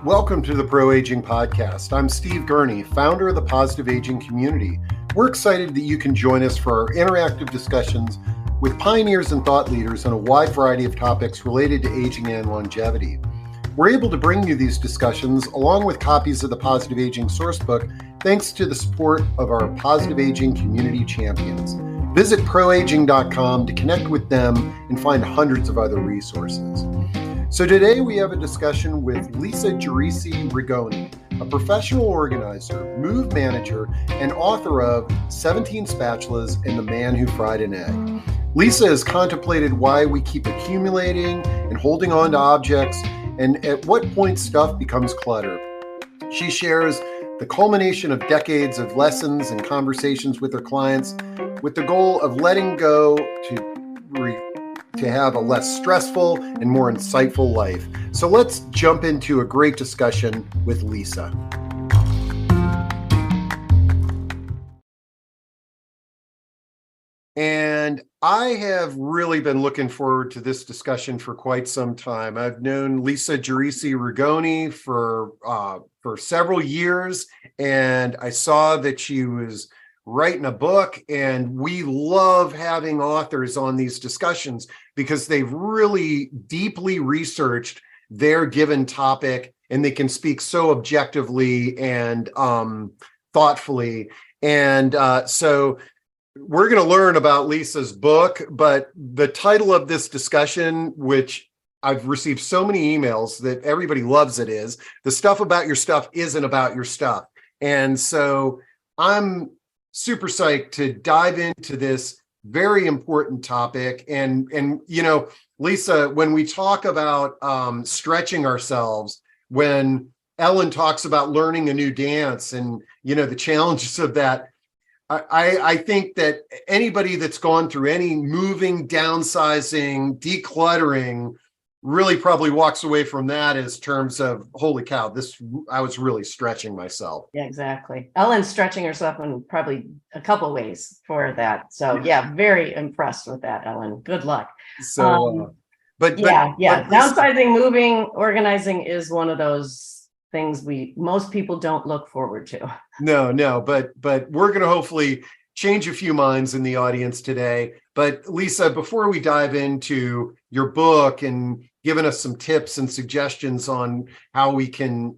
Welcome to the Pro Aging Podcast. I'm Steve Gurney, founder of the Positive Aging Community. We're excited that you can join us for our interactive discussions with pioneers and thought leaders on a wide variety of topics related to aging and longevity. We're able to bring you these discussions along with copies of the Positive Aging Sourcebook thanks to the support of our Positive Aging Community Champions. Visit proaging.com to connect with them and find hundreds of other resources. So today we have a discussion with Geraci Rigoni, a professional organizer, move manager, and author of 17 Spatulas and the Man Who Fried an Egg. Lisa has contemplated why we keep accumulating and holding on to objects and at what point stuff becomes clutter. She shares the culmination of decades of lessons and conversations with her clients with the goal of letting go to have a less stressful and more insightful life. So let's jump into a great discussion with Lisa. And I have really been looking forward to this discussion for quite some time. I've known Lisa Geraci Rigoni for several years, and I saw that she was writing a book, and we love having authors on these discussions because they've really deeply researched their given topic, and they can speak so objectively and thoughtfully. And so we're going to learn about Lisa's book, but the title of this discussion, which I've received so many emails that everybody loves it, is "The Stuff About Your Stuff Isn't About Your Stuff." And so I'm super psyched to dive into this very important topic. And you know, Lisa, when we talk about stretching ourselves, when Ellen talks about learning a new dance and, you know, the challenges of that, I think that anybody that's gone through any moving, downsizing, decluttering really probably walks away from that as terms of, holy cow, I was really stretching myself. Yeah, exactly. Ellen's stretching herself in probably a couple ways for that. So yeah, very impressed with that, Ellen. Good luck. So, but downsizing, moving, organizing is one of those things most people don't look forward to. No, but we're going to hopefully change a few minds in the audience today. But Lisa, before we dive into your book and giving us some tips and suggestions on how we can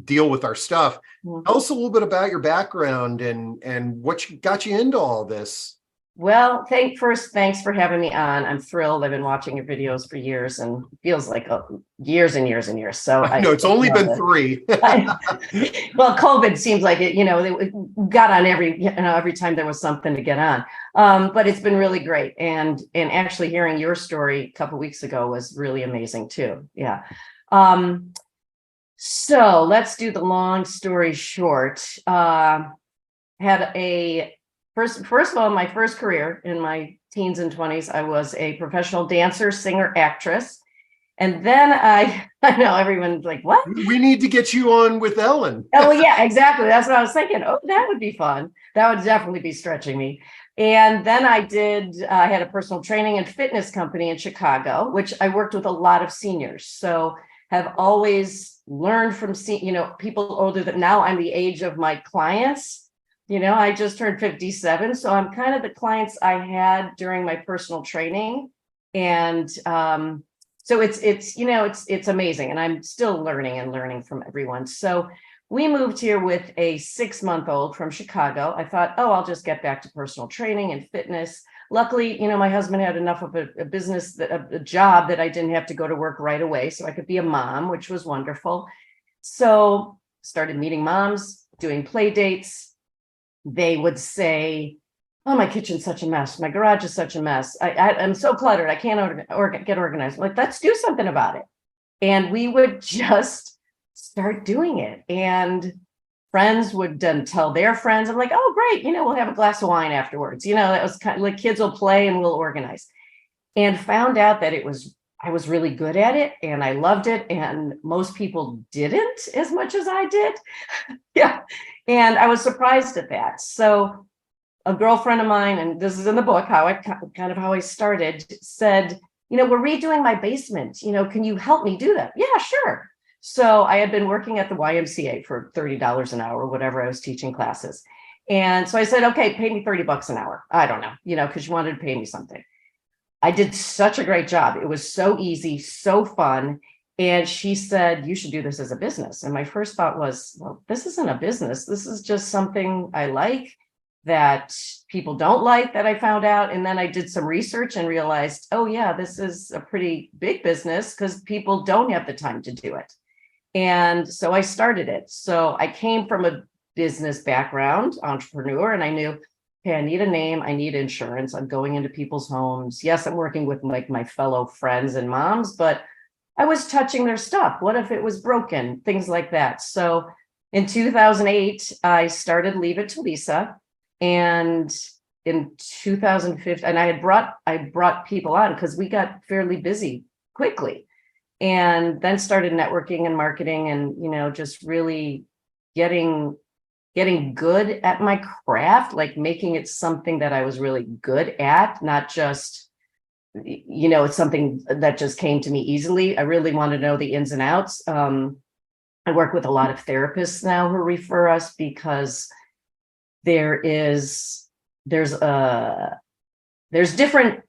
deal with our stuff, tell us a little bit about your background and what got you into all this. Well, thanks for having me on. I'm thrilled. I've been watching your videos for years, and it feels like years and years and years. So I know it's only been 3. Well, COVID seems like it. You know, they got on every time there was something to get on. But it's been really great, and actually hearing your story a couple of weeks ago was really amazing too. Yeah. So let's do the long story short. First of all, my first career in my teens and 20s, I was a professional dancer, singer, actress. And then I know everyone's like, what? We need to get you on with Ellen. Oh, yeah, exactly. That's what I was thinking. Oh, that would be fun. That would definitely be stretching me. And then I had a personal training and fitness company in Chicago, which I worked with a lot of seniors. So have always learned from, people older than now. I'm the age of my clients. You know, I just turned 57, so I'm kind of the clients I had during my personal training, and so it's amazing, and I'm still learning from everyone. So we moved here with a 6-month-old from Chicago. I thought, I'll just get back to personal training and fitness. Luckily, my husband had enough of a business, a job that I didn't have to go to work right away, so I could be a mom, which was wonderful. So started meeting moms, doing play dates. They would say, "Oh, my kitchen's such a mess. My garage is such a mess. I'm so cluttered. I can't get organized." I'm like, let's do something about it. And we would just start doing it. And friends would then tell their friends. I'm like, "Oh, great. We'll have a glass of wine afterwards." That was kind of like kids will play and we'll organize. And found out that I was really good at it and I loved it. And most people didn't as much as I did. Yeah. And I was surprised at that. So a girlfriend of mine, and this is in the book, how I started, said, we're redoing my basement. Can you help me do that? Yeah, sure. So I had been working at the YMCA for $30 an hour, whatever I was teaching classes. And so I said, okay, pay me $30 an hour. I don't know, because you wanted to pay me something. I did such a great job. It was so easy, so fun. And she said, you should do this as a business. And my first thought was, well, this isn't a business. This is just something I like that people don't like, that I found out. And then I did some research and realized, oh yeah, this is a pretty big business because people don't have the time to do it. And so I started it. So I came from a business background, entrepreneur, and I knew, okay, I need a name, I need insurance. I'm going into people's homes. Yes, I'm working with like my fellow friends and moms, but I was touching their stuff. What if it was broken? Things like that. So in 2008, I started Leave It to Lisa. And in 2015, and I brought people on because we got fairly busy quickly, and then started networking and marketing and, just really getting good at my craft, like making it something that I was really good at, not just, it's something that just came to me easily. I really want to know the ins and outs. I work with a lot of therapists now who refer us because there's different,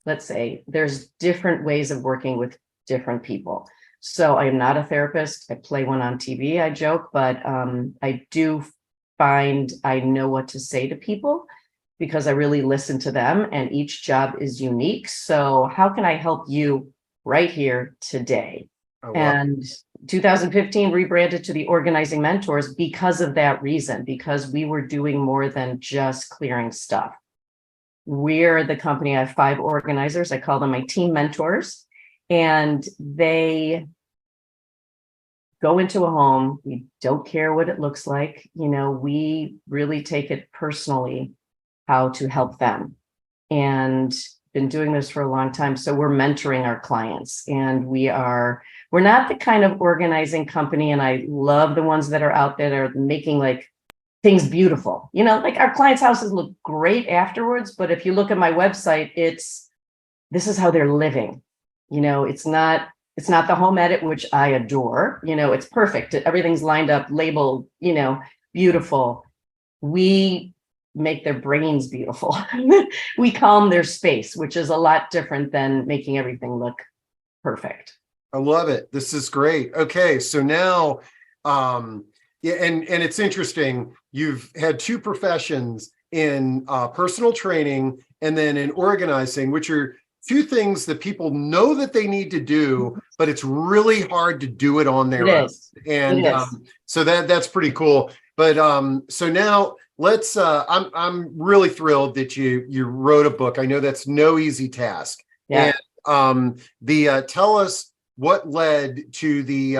let's say, there's different ways of working with different people. So I am not a therapist. I play one on TV, I joke, but I do find I know what to say to people because I really listen to them, and each job is unique. So how can I help you right here today? Oh, wow. And 2015 rebranded to the Organizing Mentors because of that reason, because we were doing more than just clearing stuff. We're the company. I have 5 organizers. I call them my team mentors, and they go into a home. We don't care what it looks like. We really take it personally how to help them, and been doing this for a long time. So we're mentoring our clients, and we're not the kind of organizing company. And I love the ones that are out there that are making like things beautiful, like our clients' houses look great afterwards. But if you look at my website, this is how they're living. It's not the home edit, which I adore. It's perfect. Everything's lined up, labeled, beautiful. We make their brains beautiful. We calm their space, which is a lot different than making everything look perfect. I love it. This is great. Okay, so now, yeah, and it's interesting. You've had 2 professions in personal training and then in organizing, which are 2 things that people know that they need to do, but it's really hard to do it on their own. And so that's pretty cool. But so now let's. I'm really thrilled that you wrote a book. I know that's no easy task. Yeah. And tell us what led to the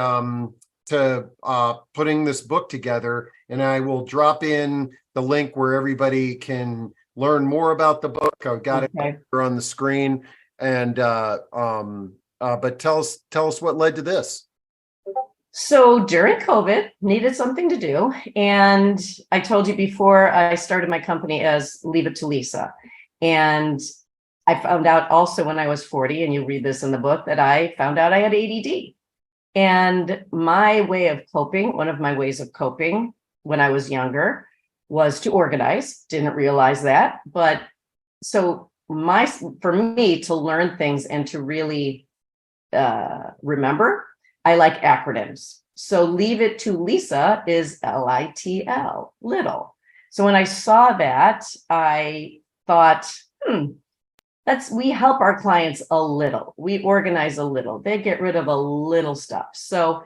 putting this book together, and I will drop in the link where everybody can learn more about the book. I've got it on the screen, and but tell us what led to this. So during COVID, needed something to do, and I told you before I started my company as Leave It to Lisa, and I found out also when I was 40, and you read this in the book, that I found out I had ADD. And my way of coping, one of my ways of coping when I was younger, was to organize. Didn't realize that. But so for me to learn things and to really remember, I like acronyms. So Leave It to Lisa is LITL, little. So when I saw that, I thought, we help our clients a little. We organize a little. They get rid of a little stuff. So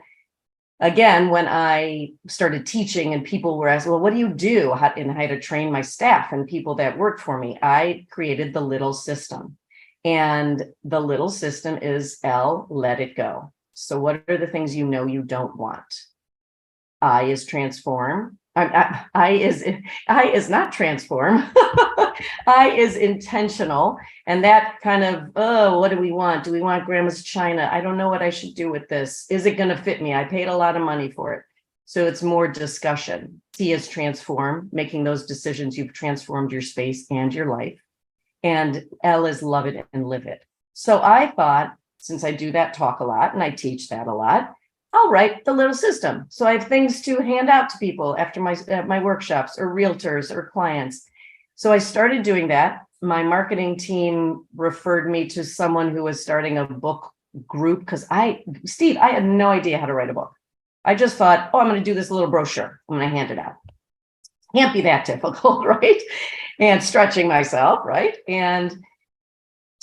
again, when I started teaching and people were asking, well, what do you do? How to train my staff and people that work for me, I created the little system. And the little system is L, let it go. So what are the things you don't want? I is transform. I is not transform. I is intentional. And that kind of, what do we want? Do we want grandma's china? I don't know what I should do with this. Is it going to fit me? I paid a lot of money for it. So it's more discussion. T is transform, making those decisions. You've transformed your space and your life. And L is love it and live it. So I thought, since I do that talk a lot and I teach that a lot, I'll write the little system. So I have things to hand out to people after my workshops or realtors or clients. So I started doing that. My marketing team referred me to someone who was starting a book group because Steve, I had no idea how to write a book. I just thought, oh, I'm going to do this little brochure. I'm going to hand it out. Can't be that difficult, right? And stretching myself, right? And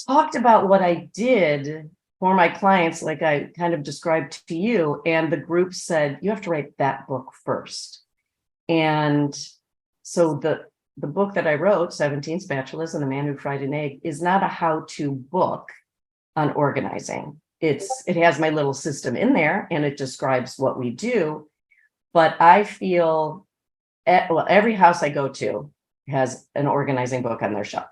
talked about what I did for my clients, like I kind of described to you. And the group said, you have to write that book first. And so the book that I wrote, 17 Spatulas and the Man Who Fried an Egg, is not a how-to book on organizing. It has my little system in there and it describes what we do. But I feel, well, every house I go to has an organizing book on their shelf.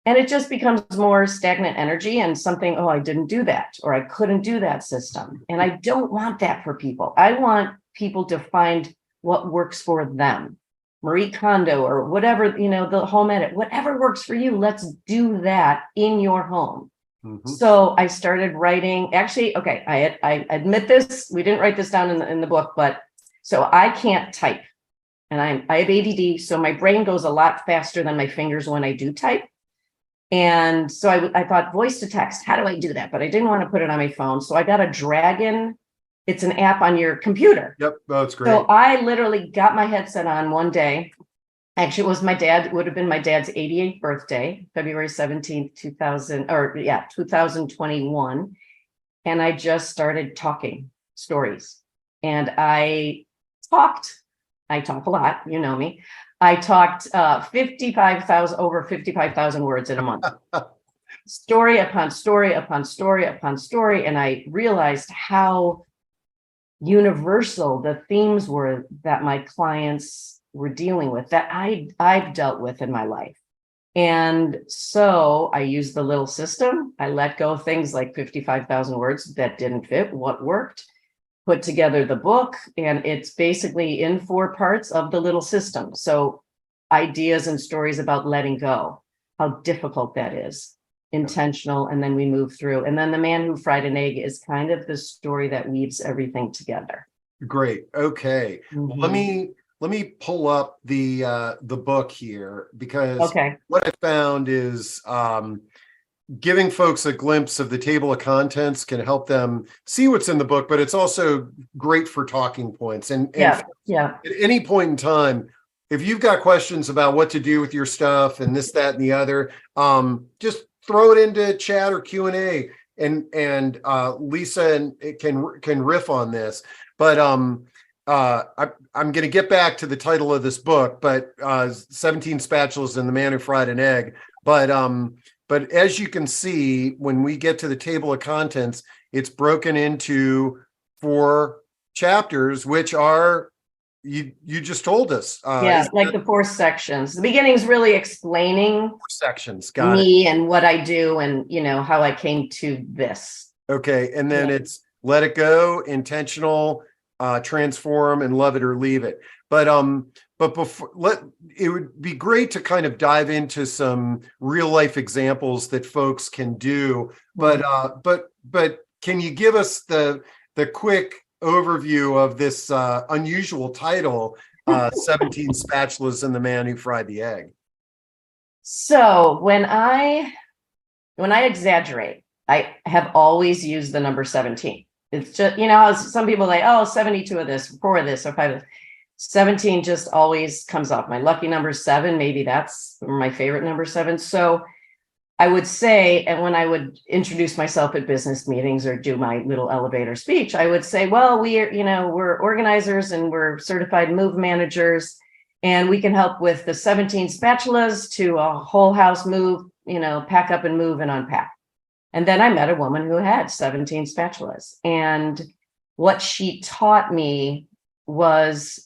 And it just becomes more stagnant energy and something, oh, I didn't do that, or I couldn't do that system. And I don't want that for people. I want people to find what works for them. Marie Kondo or whatever, the home edit, whatever works for you, let's do that in your home. Mm-hmm. So I started writing, actually, okay, I admit this, we didn't write this down in the book, but so I can't type and I have ADD, so my brain goes a lot faster than my fingers when I do type. And so I thought voice to text, how do I do that? But I didn't want to put it on my phone. So I got a Dragon. It's an app on your computer. Yep, that's great. So I literally got my headset on one day. Actually, it was it would have been my dad's 88th birthday, February 17th, 2021. And I just started talking stories. And I talk a lot, you know me. I talked over 55,000 words in a month. Story upon story upon story upon story. And I realized how universal the themes were that my clients were dealing with, that I've dealt with in my life. And so I used the little system. I let go of things like 55,000 words that didn't fit what worked, put together the book, and it's basically in 4 parts of the little system. So ideas and stories about letting go, how difficult that is, intentional, and then we move through. And then The Man Who Fried an Egg is kind of the story that weaves everything together. Great. Okay. Mm-hmm. Let me pull up the book here, because what I found is giving folks a glimpse of the table of contents can help them see what's in the book, but it's also great for talking points. And at any point in time, if you've got questions about what to do with your stuff and this, that, and the other, just throw it into chat or Q&A, and Lisa can riff on this. But I'm going to get back to the title of this book, but 17 Spatulas and the Man Who Fried an Egg. But as you can see, when we get to the table of contents, it's broken into 4 chapters, which are, you just told us. Like the 4 sections. The beginning is really explaining 4 sections. Me and what I do and, how I came to this. Okay. And then it's let it go, intentional, transform, and love it or leave it. But before, it would be great to kind of dive into some real life examples that folks can do. But can you give us the quick overview of this unusual title, 17 Spatulas and the Man Who Fried the Egg? So when I exaggerate, I have always used the number 17. It's just, some people are like, 72 of this, 4 of this, or 5 of this. 17 just always comes up. My lucky number 7, maybe that's my favorite number 7. So I would say, and when I would introduce myself at business meetings or do my little elevator speech, I would say, well, we're organizers and we're certified move managers, and we can help with the 17 spatulas to a whole house move, pack up and move and unpack. And then I met a woman who had 17 spatulas. And what she taught me was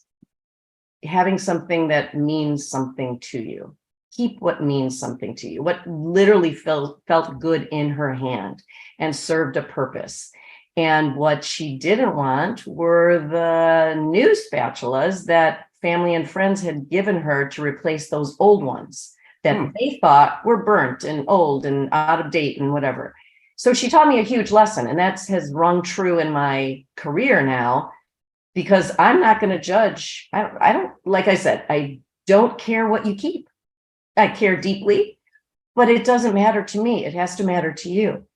having something that means something to you. Keep what means something to you, what literally felt good in her hand and served a purpose. And what she didn't want were the new spatulas that family and friends had given her to replace those old ones that they thought were burnt and old and out of date and whatever. So she taught me a huge lesson, and that has rung true in my career now, because I'm not going to judge. I don't, like I said, I don't care what you keep. I care deeply, but it doesn't matter to me. It has to matter to you.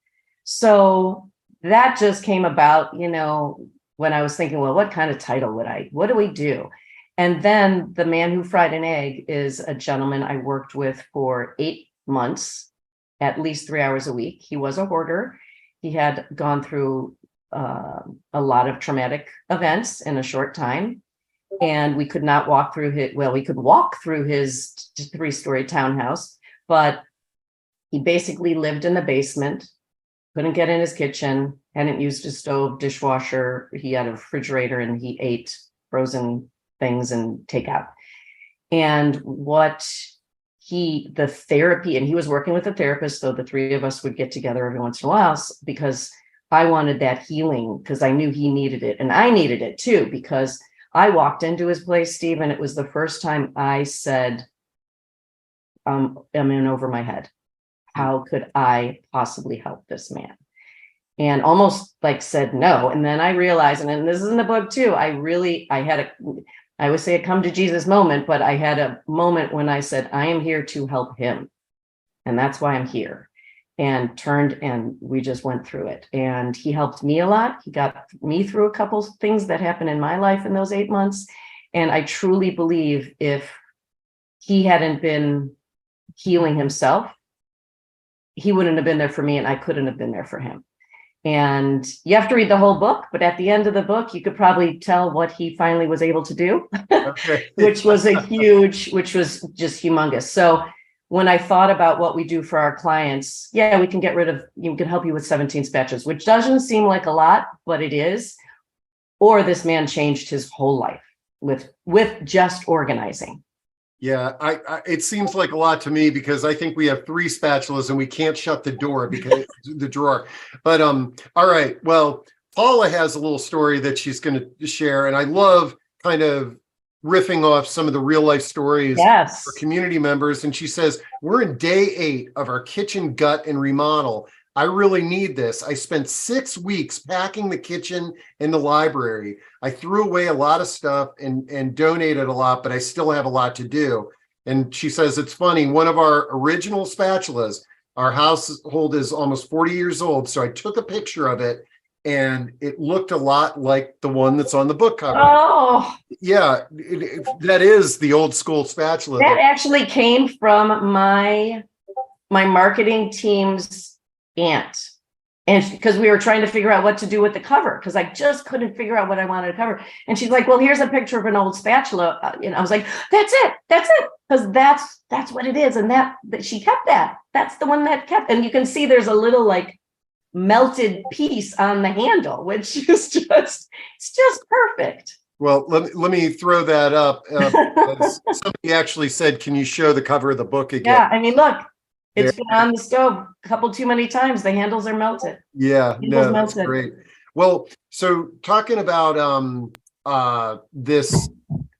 So that just came about, when I was thinking, well, what kind of title what do we do? And then the man who fried an egg is a gentleman I worked with for 8 months, at least 3 hours a week. He was a hoarder. He had gone through a lot of traumatic events in a short time. And we could not walk through we could walk through his 3-story townhouse, but he basically lived in the basement, couldn't get in his kitchen, hadn't used his stove, dishwasher. He had a refrigerator and he ate frozen things and takeout. And the therapy, and he was working with a therapist, so the 3 of us would get together every once in a while, because I wanted that healing, because I knew he needed it. And I needed it too, because I walked into his place, Steve, and it was the first time I said, I'm in over my head. How could I possibly help this man? And almost like said no. And then I realized, and this is in the book too, I would say a come to Jesus moment, but I had a moment when I said, I am here to help him. And that's why I'm here. And turned, and we just went through it. And he helped me a lot. He got me through a couple things that happened in my life in those 8 months. And I truly believe if he hadn't been healing himself, he wouldn't have been there for me, and I couldn't have been there for him. And you have to read the whole book, but at the end of the book, you could probably tell what he finally was able to do, Okay. which was just humongous. So when I thought about what we do for our clients, we can help you with 17 spatulas, which doesn't seem like a lot, but it is. Or this man changed his whole life with just organizing. Yeah, it seems like a lot to me, because I think we have 3 spatulas and we can't shut the door because the drawer. But all right. Well, Paula has a little story that she's going to share, and I love kind of riffing off some of the real life stories for community members. And she says, we're in day 8 of our kitchen gut and remodel. I really need this. I spent 6 weeks packing the kitchen and the library. I threw away a lot of stuff and donated a lot, but I still have a lot to do. And she says, it's funny, one of our original spatulas, our household is almost 40 years old. So I took a picture of it, and it looked a lot like the one that's on the book cover. Oh, yeah, that is the old school spatula. That actually came from my marketing team's aunt. And because we were trying to figure out what to do with the cover, because I just couldn't figure out what I wanted to cover. And she's like, well, here's a picture of an old spatula. I was like, that's it. Because that's what it is. And that she kept that. That's the one that kept. And you can see there's a little like melted piece on the handle, which is just perfect. Well, let me throw that up. Somebody actually said, can you show the cover of the book again? Yeah, I mean, look, it's been on the stove a couple too many times. The handles are melted. Yeah, no, that's great. Well, so talking about this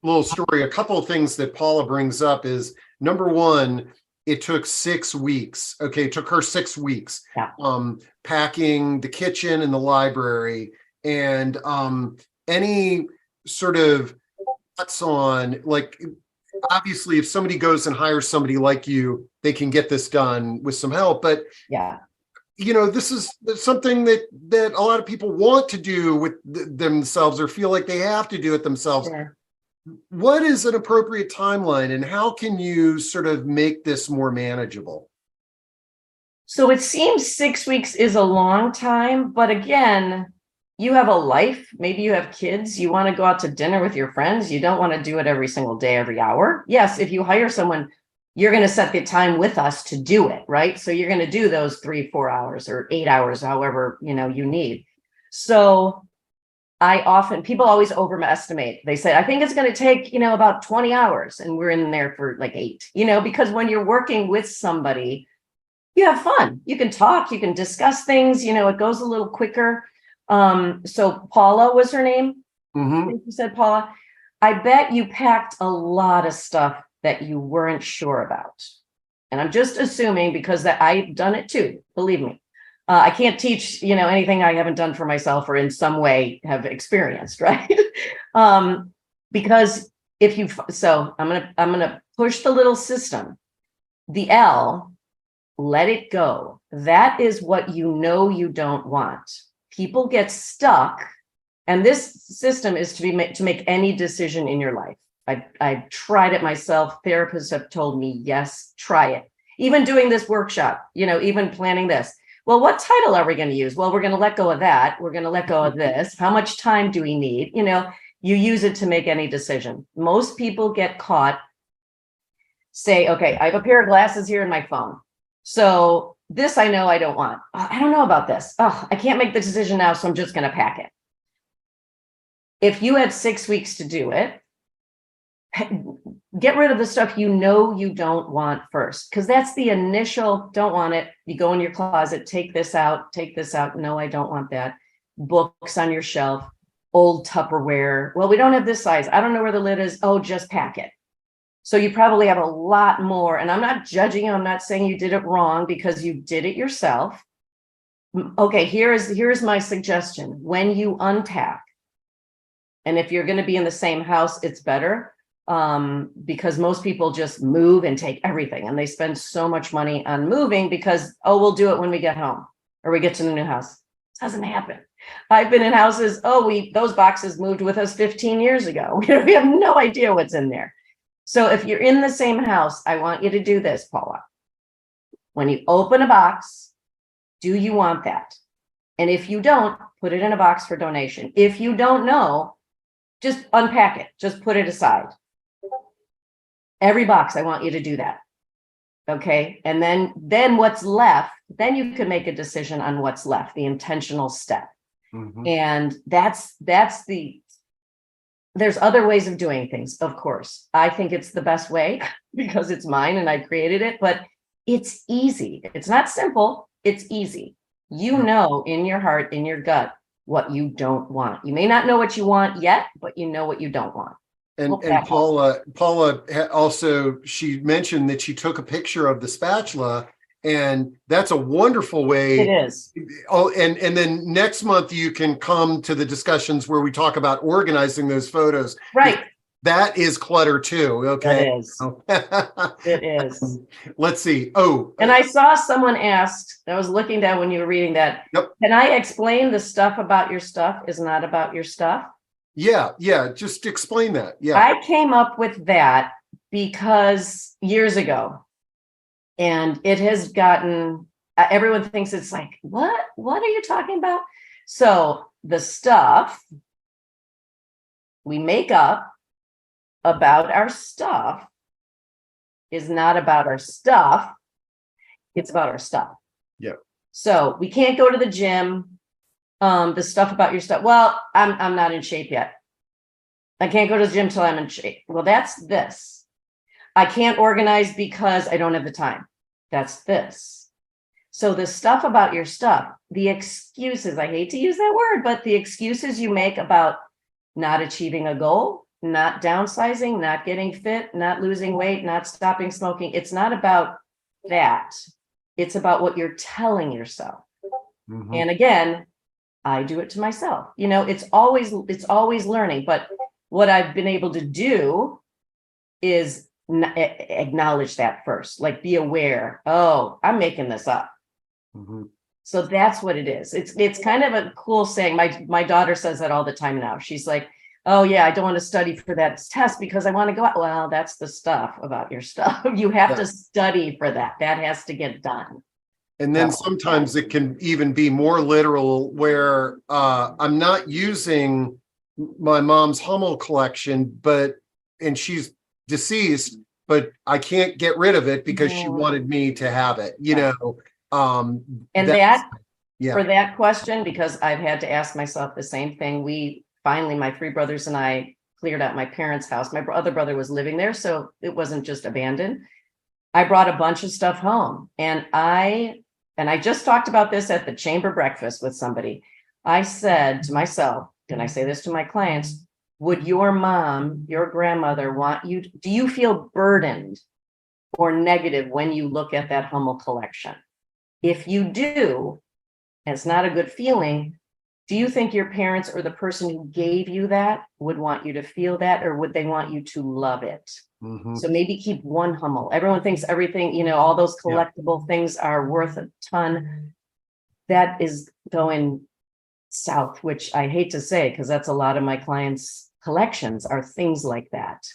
little story, a couple of things that Paula brings up is, number one, it took 6 weeks. Okay, it took her 6 weeks. Yeah. Packing the kitchen and the library, and any sort of thoughts on, like, obviously if somebody goes and hires somebody like you, they can get this done with some help, but yeah, this is something that a lot of people want to do with themselves, or feel like they have to do it themselves. Sure. What is an appropriate timeline, and how can you sort of make this more manageable? So it seems 6 weeks is a long time, but again, you have a life. Maybe you have kids. You want to go out to dinner with your friends. You don't want to do it every single day, every hour. Yes, if you hire someone, you're going to set the time with us to do it, right? So you're going to do those 3-4 hours or 8 hours, however, you need. So people always overestimate. They say, I think it's going to take, about 20 hours, and we're in there for like 8, because when you're working with somebody, you have fun. You can talk, you can discuss things, it goes a little quicker. So Paula was her name. Mm-hmm. I think you said Paula. I bet you packed a lot of stuff that you weren't sure about. And I'm just assuming, because I've done it too, believe me. I can't teach, anything I haven't done for myself or in some way have experienced, right? Because so I'm gonna push the little system. The L, let it go. That is what you don't want. People get stuck, and this system is to make any decision in your life. I've tried it myself. Therapists have told me, yes, try it. Even doing this workshop, even planning this. Well, what title are we going to use? Well, we're going to let go of that. We're going to let go of this. How much time do we need? You use it to make any decision. Most people get caught, say, okay, I have a pair of glasses here in my phone. So this I know I don't want. I don't know about this. Oh, I can't make the decision now, so I'm just going to pack it. If you had 6 weeks to do it, get rid of the stuff you don't want first, because that's the initial don't want it. You go in your closet, take this out. No, I don't want that. Books on your shelf, old Tupperware. Well, we don't have this size. I don't know where the lid is. Oh, just pack it. So you probably have a lot more, and I'm not judging you. I'm not saying you did it wrong because you did it yourself. Okay, here's my suggestion. When you unpack, and if you're going to be in the same house, it's better. Because most people just move and take everything, and they spend so much money on moving because, oh, we'll do it when we get home or we get to the new house. It doesn't happen. I've been in houses, those boxes moved with us 15 years ago. We have no idea what's in there. So if you're in the same house, I want you to do this, Paula. When you open a box, do you want that? And if you don't, put it in a box for donation. If you don't know, just unpack it, just put it aside. Every box, I want you to do that. Okay. And then what's left, then you can make a decision on what's left, the intentional step. Mm-hmm. And there's other ways of doing things, of course. I think it's the best way because it's mine and I created it, but it's easy. It's not simple. It's easy. You know, in your heart, in your gut, what you don't want. You may not know what you want yet, but you know what you don't want. And Paula also, she mentioned that she took a picture of the spatula, and that's a wonderful way. It is. Oh, and then next month you can come to the discussions where we talk about organizing those photos. Right. That is clutter too. Okay. It is. It is. Let's see. Oh. And I saw someone asked, I was looking down when you were reading that. Yep. Can I explain the stuff about your stuff is not about your stuff? Yeah. Just explain that. Yeah. I came up with that because years ago, and it has gotten, everyone thinks it's like, what are you talking about? So the stuff we make up about our stuff is not about our stuff. It's about our stuff. Yeah. So we can't go to the gym. The stuff about your stuff. Well, I'm not in shape yet. I can't go to the gym till I'm in shape. Well, that's this. I can't organize because I don't have the time. That's this. So the stuff about your stuff, the excuses, I hate to use that word, but the excuses you make about not achieving a goal, not downsizing, not getting fit, not losing weight, not stopping smoking. It's not about that. It's about what you're telling yourself. Mm-hmm. And again, I do it to myself. It's always learning. But what I've been able to do is acknowledge that first, like be aware. Oh, I'm making this up. Mm-hmm. So that's what it is. It's kind of a cool saying. My daughter says that all the time now. She's like, oh yeah, I don't want to study for that test because I want to go out. Well, that's the stuff about your stuff. You have to study for that. That has to get done. And then sometimes it can even be more literal where I'm not using my mom's Hummel collection, and she's deceased, but I can't get rid of it because she wanted me to have it, And for that question, because I've had to ask myself the same thing, finally, my three brothers and I cleared out my parents' house. My other brother was living there, so it wasn't just abandoned. I brought a bunch of stuff home, and I just talked about this at the chamber breakfast with somebody. I said to myself, and I say this to my clients, would your mom, your grandmother do you feel burdened or negative when you look at that Hummel collection? If you do, and it's not a good feeling, do you think your parents or the person who gave you that would want you to feel that, or would they want you to love it? Mhm. So maybe keep one Hummel. Everyone thinks everything, all those collectible things are worth a ton. That is going south, which I hate to say, because that's a lot of my clients' collections are things like that.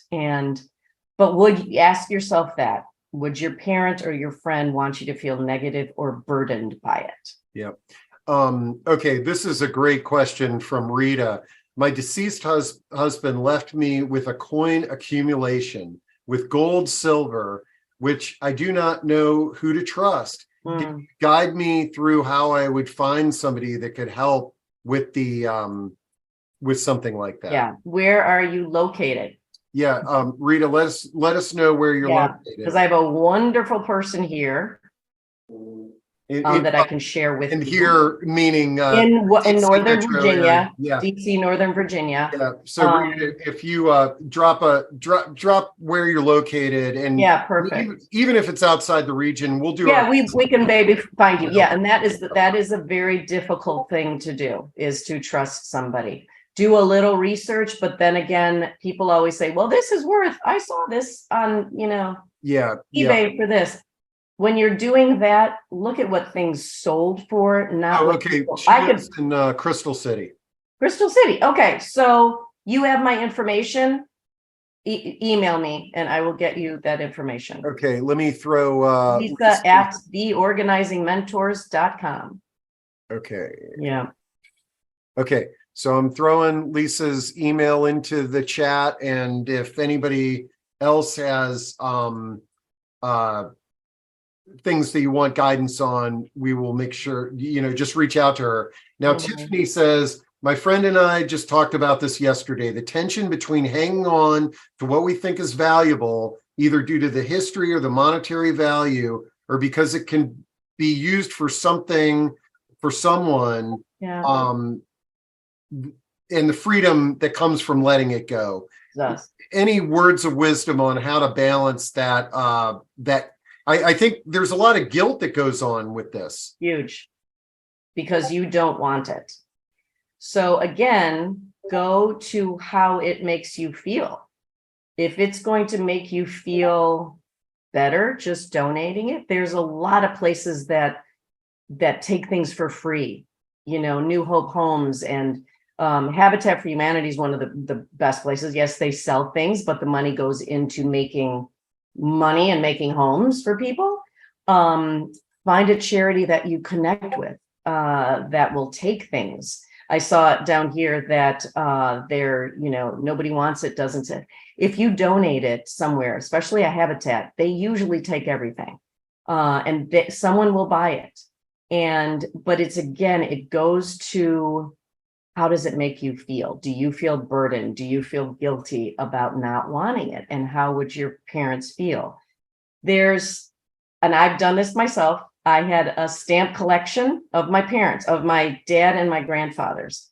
But would you ask yourself that? Would your parent or your friend want you to feel negative or burdened by it? Yeah. Okay, this is a great question from Rita. My deceased husband left me with a coin accumulation with gold, silver, which I do not know who to trust. Can you guide me through how I would find somebody that could help with with something like that? Yeah. Where are you located? Yeah, Rita, let us know where you're located. Because I have a wonderful person here that I can share with and you. here meaning in Northern Virginia, area. Yeah. DC, Northern Virginia. Yeah. So Rita, if you drop where you're located, and yeah, perfect. Even if it's outside the region, we'll do. Yeah, we can maybe find you. Yeah, and that is a very difficult thing to do, is to trust somebody. Do a little research, but then again, people always say, "Well, this is worth." I saw this on eBay for this. When you're doing that, look at what things sold for, not what okay. people. She lives in Crystal City. Crystal City. Okay, so you have my information. Email me and I will get you that information. Okay, let me throw Lisa at theorganizingmentors.com. Okay. Yeah. Okay, so I'm throwing Lisa's email into the chat, and if anybody else has things that you want guidance on, we will make sure, just reach out to her. Now, Tiffany says, my friend and I just talked about this yesterday. The tension between hanging on to what we think is valuable, either due to the history or the monetary value, or because it can be used for something, for someone, and the freedom that comes from letting it go. Yes. Any words of wisdom on how to balance that? I think there's a lot of guilt that goes on with this. Huge. Because you don't want it. So again, go to how it makes you feel. If it's going to make you feel better, just donating it. There's a lot of places that take things for free. New Hope Homes and Habitat for Humanity is one of the best places. Yes, they sell things, but the money goes into making money and making homes for people. Find a charity that you connect with that will take things. I saw it down here that nobody wants it, doesn't it? If you donate it somewhere, especially a Habitat, they usually take everything and someone will buy it. But it goes to, how does it make you feel? Do you feel burdened? Do you feel guilty about not wanting it? And how would your parents feel? And I've done this myself. I had a stamp collection of my parents, of my dad and my grandfathers.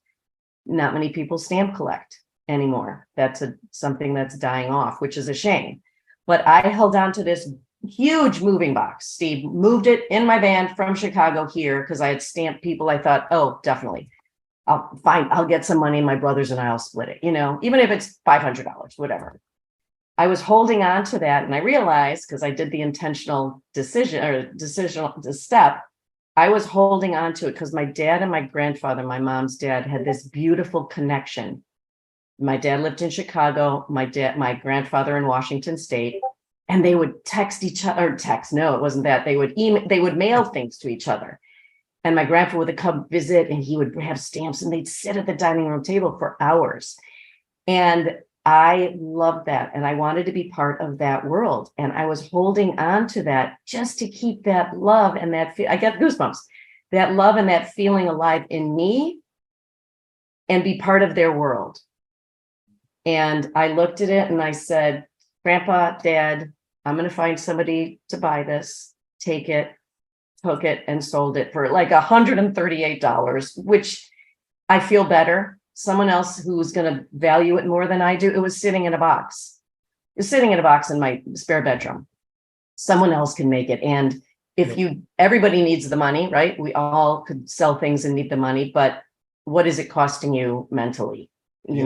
Not many people stamp collect anymore. That's something that's dying off, which is a shame. But I held on to this huge moving box. Steve moved it in my van from Chicago here because I had stamped people. I thought, oh, definitely. I'll get some money. My brothers and I'll split it, even if it's $500, whatever. I was holding on to that, and I realized, because I did the intentional decisional step, I was holding on to it because my dad and my grandfather, my mom's dad, had this beautiful connection. My dad lived in Chicago, my grandfather in Washington State, and they would text each other, no, it wasn't that. They would mail things to each other. And my grandfather would come visit, and he would have stamps, and they'd sit at the dining room table for hours. And I loved that. And I wanted to be part of that world. And I was holding on to that just to keep that love and that I got goosebumps, that love and that feeling alive in me and be part of their world. And I looked at it and I said, Grandpa, Dad, I'm going to find somebody to buy this, take it, took it and sold it for like $138, which I feel better. Someone else who's going to value it more than I do. It was sitting in a box. It was sitting in a box in my spare bedroom. Someone else can make it. And everybody needs the money, right? We all could sell things and need the money, but what is it costing you mentally, We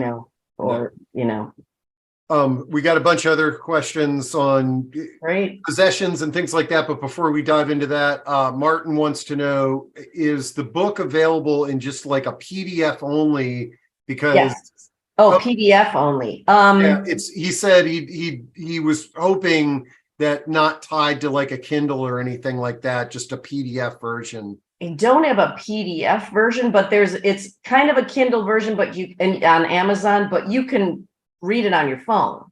got a bunch of other questions on right? possessions and things like that. But before we dive into that, Martin wants to know, is the book available in just like a PDF only? Because Yes. Oh, PDF only. yeah, he said he was hoping that not tied to like a Kindle or anything like that, just a PDF version. I don't have a PDF version, but it's kind of a Kindle version, but on Amazon, but you can read it on your phone.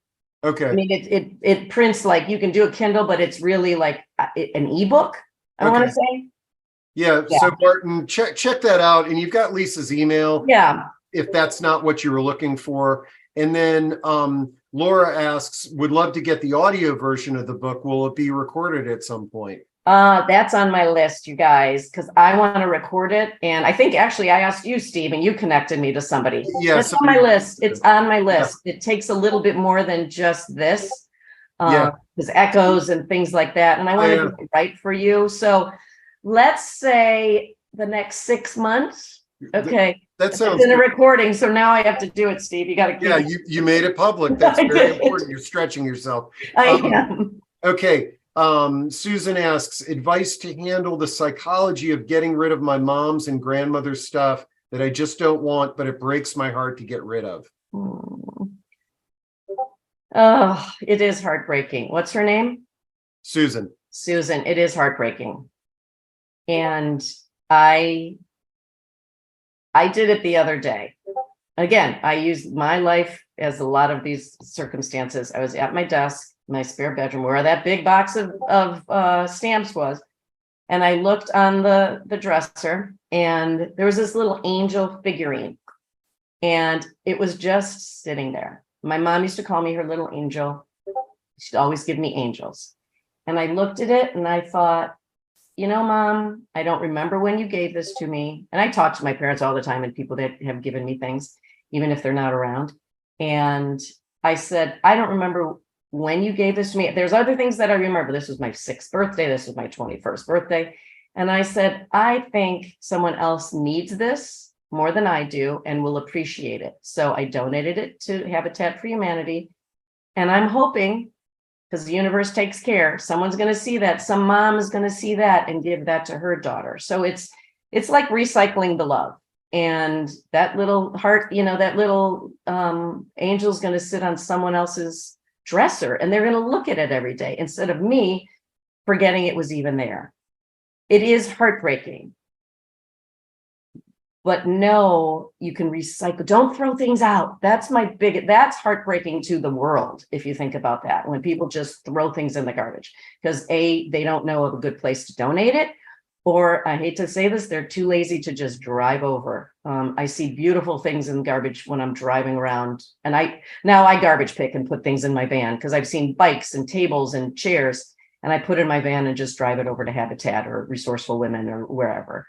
Okay. I mean, it prints like you can do a Kindle, but it's really like an ebook, I want to say. Yeah. So Martin, check that out. And you've got Lisa's email. Yeah. If that's not what you were looking for. And then Laura asks, would love to get the audio version of the book. Will it be recorded at some point? That's on my list, you guys, because I want to record it. And I think actually I asked you, Steve, and you connected me to somebody. Yeah, it's on my list. It's on my list. Yeah. It takes a little bit more than just this. There's echoes and things like that. And I want to do it right for you. So let's say the next 6 months. Okay. That sounds it's in a recording. So now I have to do it, Steve. You got to Yeah, you made it public. That's very important. You're stretching yourself. I am. Okay. Susan asks, advice to handle the psychology of getting rid of my mom's and grandmother's stuff that I just don't want, but it breaks my heart to get rid of. Oh, it is heartbreaking. What's her name? Susan. Susan, it is heartbreaking. And I did it the other day. Again, I used my life as a lot of these circumstances. I was at my desk, my spare bedroom, where that big box of stamps was. And I looked on the dresser, and there was this little angel figurine. And it was just sitting there. My mom used to call me her little angel. She'd always give me angels. And I looked at it and I thought, Mom, I don't remember when you gave this to me. And I talk to my parents all the time and people that have given me things, even if they're not around. And I said, I don't remember when you gave this to me. There's other things that I remember. This was my 6th birthday. This was my 21st birthday. And I said, I think someone else needs this more than I do and will appreciate it. So I donated it to Habitat for Humanity. And I'm hoping, because the universe takes care, someone's going to see that, some mom is going to see that and give that to her daughter. So it's like recycling the love. And that little heart, that little angel's going to sit on someone else's dresser, and they're going to look at it every day instead of me forgetting it was even there. It is heartbreaking. But no, you can recycle. Don't throw things out. That's that's heartbreaking to the world. If you think about that, when people just throw things in the garbage, because they don't know of a good place to donate it, or I hate to say this, they're too lazy to just drive over. I see beautiful things in garbage when I'm driving around, and I garbage pick and put things in my van, because I've seen bikes and tables and chairs, and I put in my van and just drive it over to Habitat or Resourceful Women or wherever.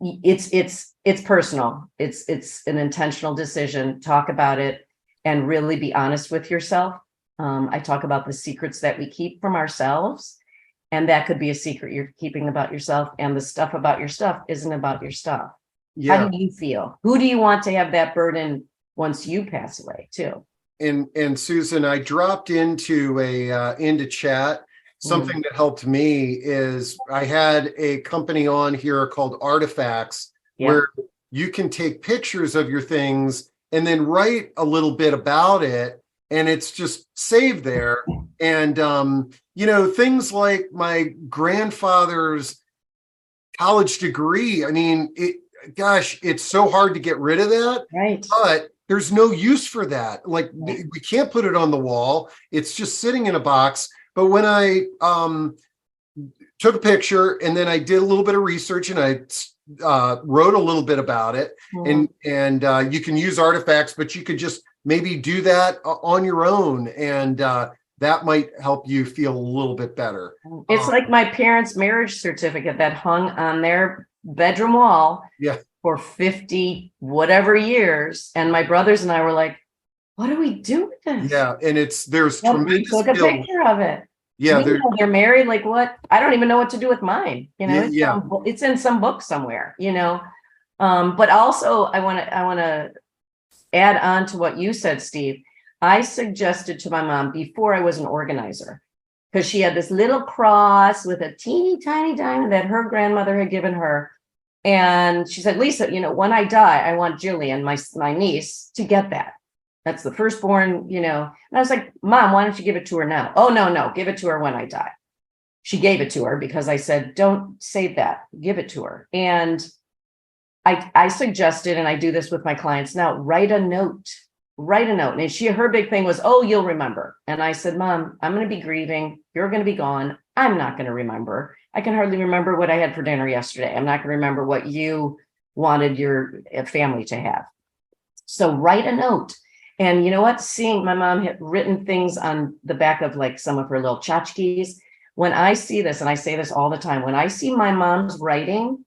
It's personal. It's an intentional decision. Talk about it and really be honest with yourself. I talk about the secrets that we keep from ourselves, and that could be a secret you're keeping about yourself. And the stuff about your stuff isn't about your stuff. Yeah. How do you feel? Who do you want to have that burden once you pass away too? And Susan, I dropped into chat. Something that helped me is I had a company on here called Artifacts, where you can take pictures of your things and then write a little bit about it, and it's just saved there. And things like my grandfather's college degree. I mean, it's so hard to get rid of that. Right. But there's no use for that. Like, we can't put it on the wall. It's just sitting in a box. But when I took a picture and then I did a little bit of research and I wrote a little bit about it, and you can use Artifacts, but you could just maybe do that on your own, and that might help you feel a little bit better. It's like my parents' marriage certificate that hung on their bedroom wall for 50 whatever years, and my brothers and I were like, what do we do with this? Yeah, and there's tremendous we took a picture of it. Yeah, They're married. Like what? I don't even know what to do with mine. yeah. It's in some book somewhere, but also I want to add on to what you said, Steve. I suggested to my mom before I was an organizer, because she had this little cross with a teeny tiny diamond that her grandmother had given her. And she said, Lisa, when I die, I want Jillian, my niece, to get that. That's the firstborn, And I was like, Mom, why don't you give it to her now? Oh, no, give it to her when I die. She gave it to her because I said, don't save that, give it to her. And I suggested, and I do this with my clients now, write a note. And her big thing was, oh, you'll remember. And I said, Mom, I'm going to be grieving. You're going to be gone. I'm not going to remember. I can hardly remember what I had for dinner yesterday. I'm not going to remember what you wanted your family to have. So write a note. And you know what? Seeing my mom had written things on the back of like some of her little tchotchkes. When I see this, and I say this all the time, when I see my mom's writing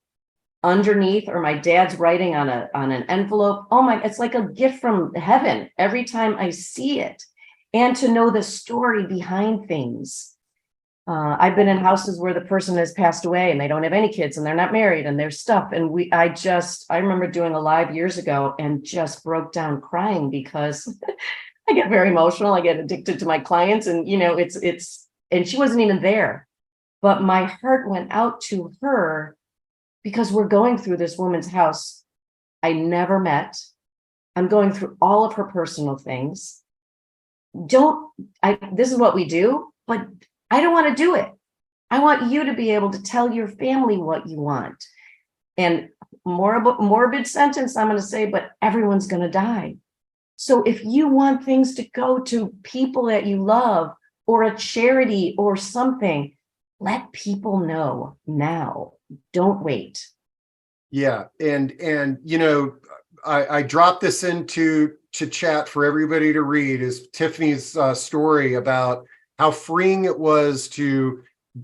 underneath or my dad's writing on an envelope, oh my, it's like a gift from heaven every time I see it. And to know the story behind things. I've been in houses where the person has passed away and they don't have any kids and they're not married and there's stuff. And I remember doing a live years ago and just broke down crying because I get very emotional. I get addicted to my clients and, and she wasn't even there, but my heart went out to her because we're going through this woman's house I never met. I'm going through all of her personal things. This is what we do, but I don't want to do it. I want you to be able to tell your family what you want. And morbid sentence, I'm going to say, but everyone's going to die. So if you want things to go to people that you love or a charity or something, let people know now. Don't wait. Yeah. And I dropped this into chat for everybody to read is Tiffany's story about how freeing it was to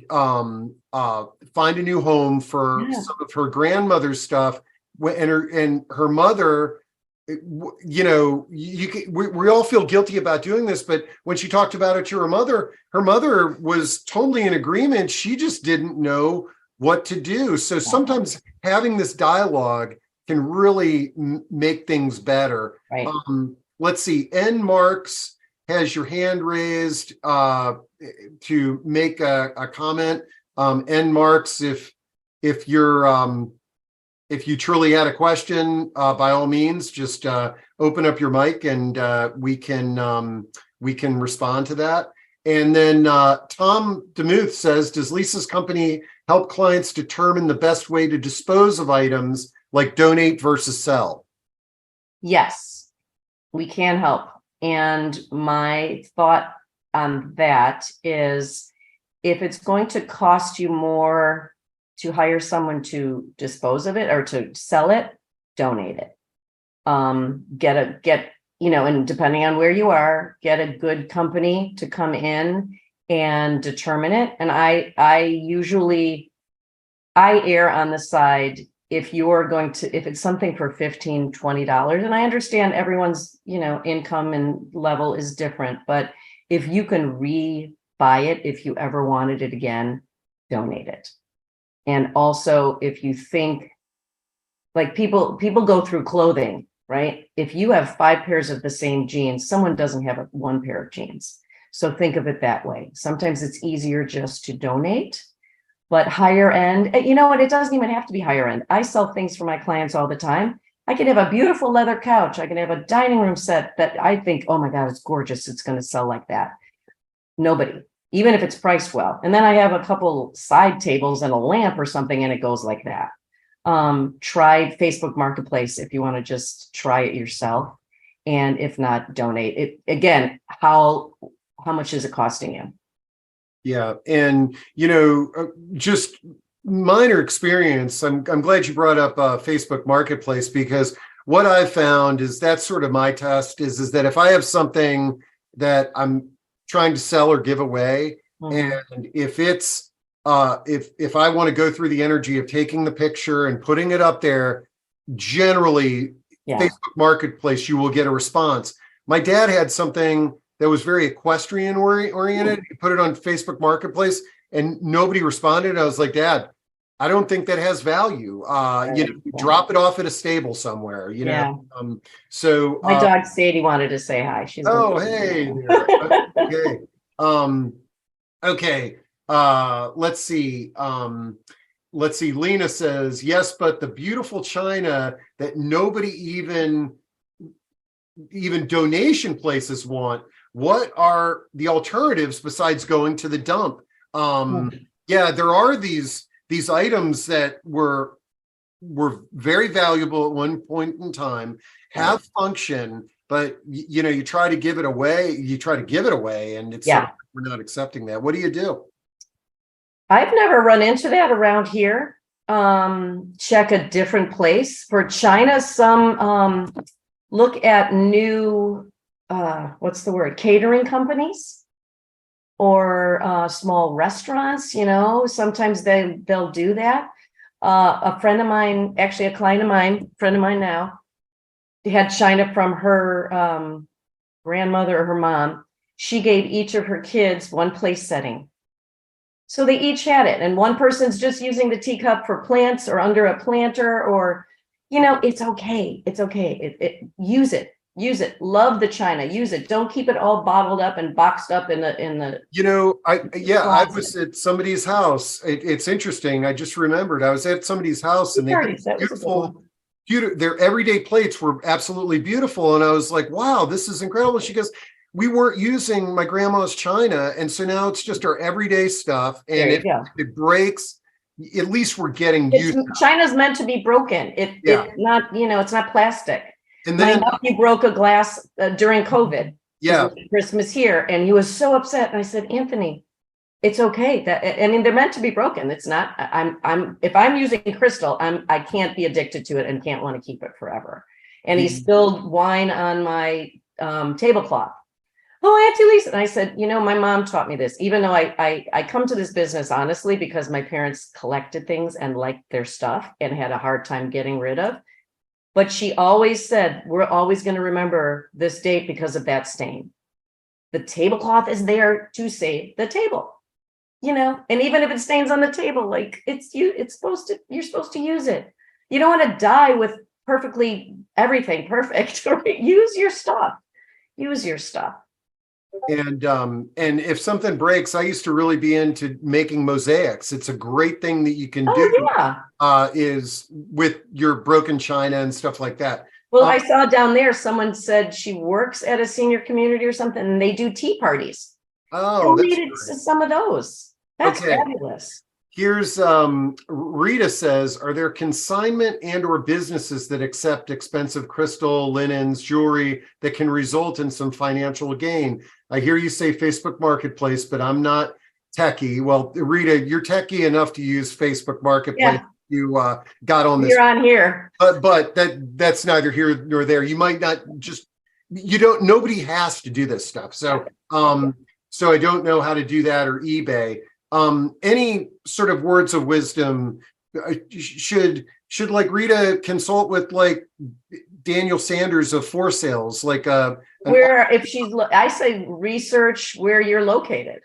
find a new home for some of her grandmother's stuff. And her mother, we all feel guilty about doing this, but when she talked about it to her mother was totally in agreement. She just didn't know what to do. So sometimes having this dialogue can really make things better. Right. Let's see. N Marks has your hand raised to make a comment. N Marks, if you truly had a question, by all means, just open up your mic and we can respond to that. And then Tom DeMuth says, does Lisa's company help clients determine the best way to dispose of items like donate versus sell? Yes, we can help. And my thought on that is if it's going to cost you more to hire someone to dispose of it or to sell it, donate it. And depending on where you are, get a good company to come in and determine it. And I err on the side if it's something for $15, $20, and I understand everyone's, income and level is different, but if you can re-buy it, if you ever wanted it again, donate it. And also if you think like people go through clothing, right? If you have 5 pairs of the same jeans, someone doesn't have one pair of jeans. So think of it that way. Sometimes it's easier just to donate. But higher end, you know what? It doesn't even have to be higher end. I sell things for my clients all the time. I can have a beautiful leather couch. I can have a dining room set that I think, oh my God, it's gorgeous. It's going to sell like that. Nobody, even if it's priced well. And then I have a couple side tables and a lamp or something, and it goes like that. Try Facebook Marketplace if you want to just try it yourself. And if not, donate it. Again, how much is it costing you? Yeah. And, just minor experience. I'm glad you brought up Facebook Marketplace, because what I've found is that's sort of my test is that if I have something that I'm trying to sell or give away, and if it's if I want to go through the energy of taking the picture and putting it up there, generally Facebook Marketplace, you will get a response. My dad had something that was very equestrian oriented. You put it on Facebook Marketplace and nobody responded. I was like, Dad, I don't think that has value. Drop it off at a stable somewhere, so my dog Sadie wanted to say hi. She's hey there. Okay. Okay. Let's see. Lena says, yes, but the beautiful china that nobody even donation places want. What are the alternatives besides going to the dump? Yeah, there are these items that were very valuable at one point in time, have function, but you try to give it away. And it's sort of, we're not accepting that. What do you do? I've never run into that around here. Check a different place for China. Some look at new catering companies or small restaurants. Sometimes they'll do that. A friend of mine, actually a client of mine, friend of mine now, had china from her grandmother or her mom. She gave each of her kids one place setting. So they each had it. And one person's just using the teacup for plants or under a planter or, it's okay. It's okay. Use it. Love the china. Use it. Don't keep it all bottled up and boxed up in the. I was at somebody's house. It's interesting. I just remembered I was at somebody's house and they had beautiful. Their everyday plates were absolutely beautiful. And I was like, wow, this is incredible. She goes, we weren't using my grandma's china. And so now it's just our everyday stuff. And it breaks. At least we're getting used. China's meant to be broken. It's not, it's not plastic. And then my nephew broke a glass during COVID. Yeah. Christmas here. And he was so upset. And I said, Anthony, it's okay. They're meant to be broken. It's not, if I'm using crystal, I can't be addicted to it and can't want to keep it forever. And he spilled wine on my tablecloth. Oh, Auntie Lisa. And I said, my mom taught me this, even though I come to this business honestly, because my parents collected things and liked their stuff and had a hard time getting rid of. But she always said, we're always going to remember this date because of that stain. The tablecloth is there to save the table. And even if it stains on the table, like you're supposed to use it. You don't want to die with everything perfect. Right? Use your stuff. And if something breaks, I used to really be into making mosaics. It's a great thing that you can do. Is with your broken china and stuff like that. Well, I saw down there, someone said she works at a senior community or something, and they do tea parties. Oh, some of those. That's fabulous. Here's Rita says, are there consignment and or businesses that accept expensive crystal, linens, jewelry that can result in some financial gain? I hear you say Facebook Marketplace, but I'm not techie. Well, Rita, you're techie enough to use Facebook Marketplace. Yeah. You got on this. You're on here. But that's neither here nor there. You might not nobody has to do this stuff. So so I don't know how to do that or eBay. Any sort of words of wisdom? Should like Rita consult with like Daniel Sanders of For Sales, I say research where you're located.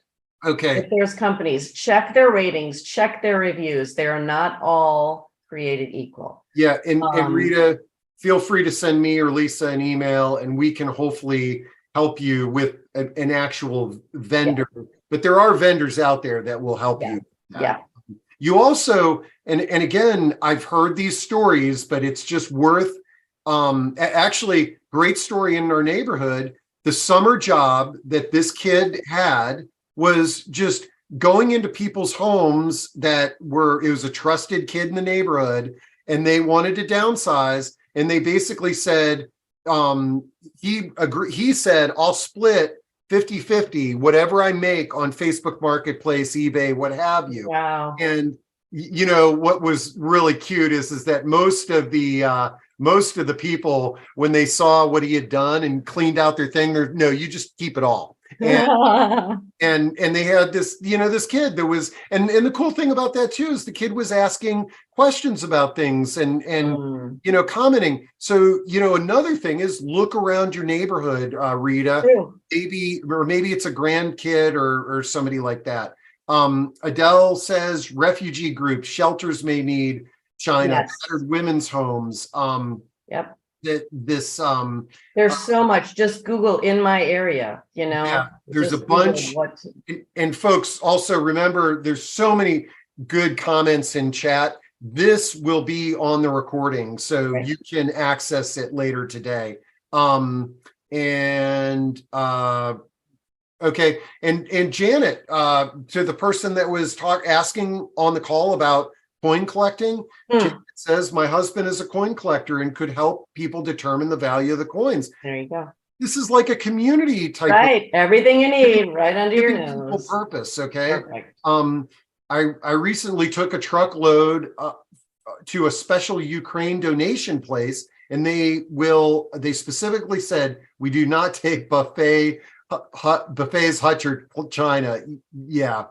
Okay. If there's companies, check their ratings, check their reviews. They are not all created equal. Yeah, and Rita, feel free to send me or Lisa an email, and we can hopefully help you with an actual vendor. Yeah. But there are vendors out there that will help you. Yeah. You also, and again, I've heard these stories, but it's just worth, actually, great story in our neighborhood. The summer job that this kid had was just going into people's homes it was a trusted kid in the neighborhood, and they wanted to downsize. And they basically said, he said, I'll split 50-50, whatever I make on Facebook Marketplace, eBay, what have you. Wow. And what was really cute is that most of the people, when they saw what he had done and cleaned out their thing, no, you just keep it all. And they had this, this kid that was, and the cool thing about that too is the kid was asking questions about things and commenting. So another thing is look around your neighborhood, Rita. True. Maybe it's a grandkid or somebody like that. Adele says refugee groups, shelters may need China, Yes. battered women's homes. Yep. This There's so much. Just Google in my area, yeah, there's just a bunch. Google And folks, also remember, there's so many good comments in chat. This will be on the recording, so Right. you can access it later today. Okay, and Janet, to the person that was asking on the call about coin collecting, Janet says, my husband is a coin collector and could help people determine the value of the coins. There you go. This is like a community type. Right. Everything you need right under your nose. Purpose. Okay. Perfect. I recently took a truckload to a special Ukraine donation place, and they specifically said, we do not take buffets, hutch or China. Yeah.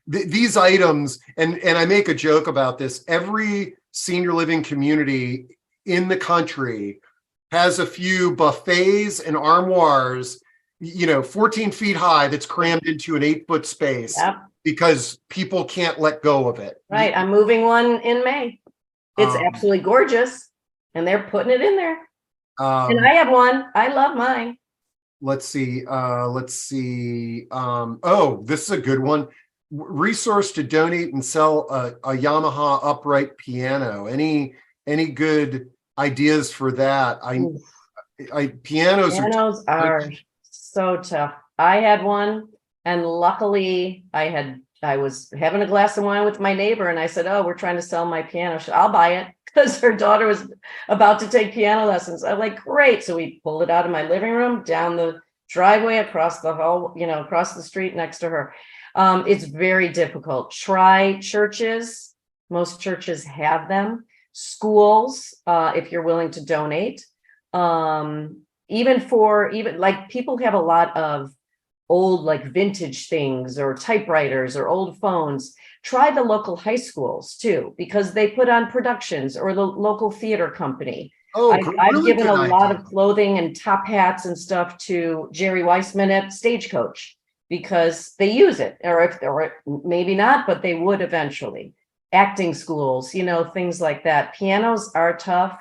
These items, and I make a joke about this. Every senior living community in the country has a few buffets and armoires, 14 feet high, that's crammed into an 8-foot space. Yep. Because people can't let go of it. Right. I'm moving one in May. It's absolutely gorgeous, and they're putting it in there. And I have one. I love mine. Let's see. This is a good one. Resource to donate and sell a Yamaha upright piano. Any good ideas for that? Pianos are so tough. I had one, and luckily I was having a glass of wine with my neighbor, and I said, oh, we're trying to sell my piano. I'll buy it, because her daughter was about to take piano lessons. I'm like, great. So we pulled it out of my living room, down the driveway, across the hall, across the street next to her. It's very difficult. Try churches. Most churches have them. Schools, if you're willing to donate. Even people have a lot of old, like vintage things or typewriters or old phones. Try the local high schools too, because they put on productions, or the local theater company. I've given a lot of clothing and top hats and stuff to Jerry Weissman at Stagecoach, because they use it, or maybe not, but they would eventually. Acting schools, things like that. Pianos are tough.